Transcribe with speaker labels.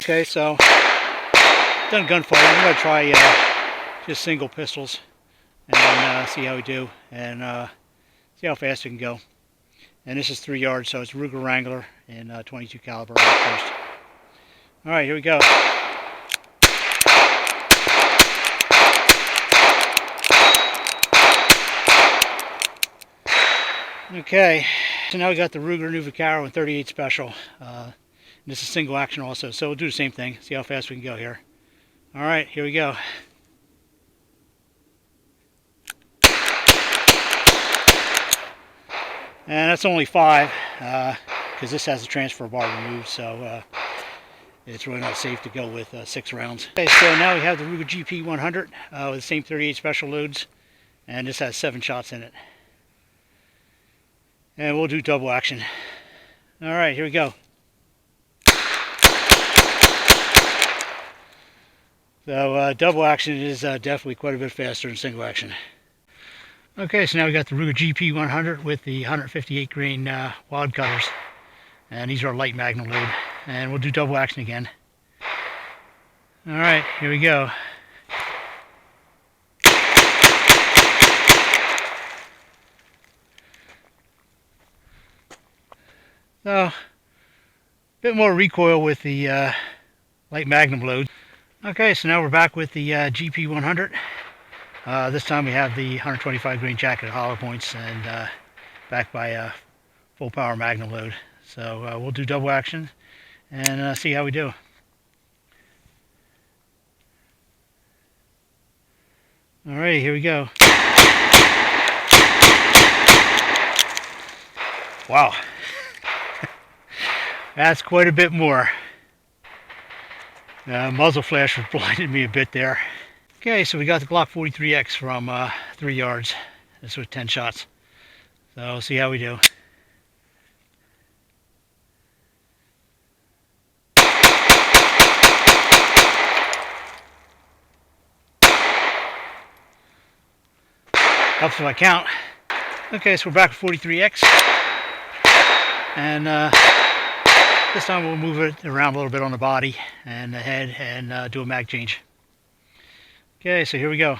Speaker 1: Okay, so done gunfighting. I'm going to try just single pistols and see how we do and see how fast we can go. And this is 3 yards, so it's Ruger Wrangler and 22 caliber first. All right, here we go. Okay, so now we got the Ruger New Vaccaro and 38 Special. This is single action also, so we'll do the same thing. See how fast we can go here. All right, here we go. And that's only 5, because this has a transfer bar removed, so it's really not safe to go with 6 rounds. Okay, so now we have the Ruger GP 100 with the same 38 Special loads, and this has 7 shots in it. And we'll do double action. All right, here we go. So double action is definitely quite a bit faster than single action. Okay, so now we got the Ruger GP 100 with the 158 grain wad cutters, and these are light magnum load, and we'll do double action again. All right, here we go. So, a bit more recoil with the light magnum load. Okay, so now we're back with the GP 100. This time we have the 125 grain jacket hollow points and backed by a full power magnum load. So we'll do double action and see how we do. Alrighty, here we go. Wow. That's quite a bit more. Muzzle flash was blinded me a bit there. Okay, so we got the Glock 43X from 3 yards. This was 10 shots. So we'll see how we do. Up to my count. Okay, so we're back with 43X. And this time we'll move it around a little bit on the body and the head and do a mag change. Okay, so here we go.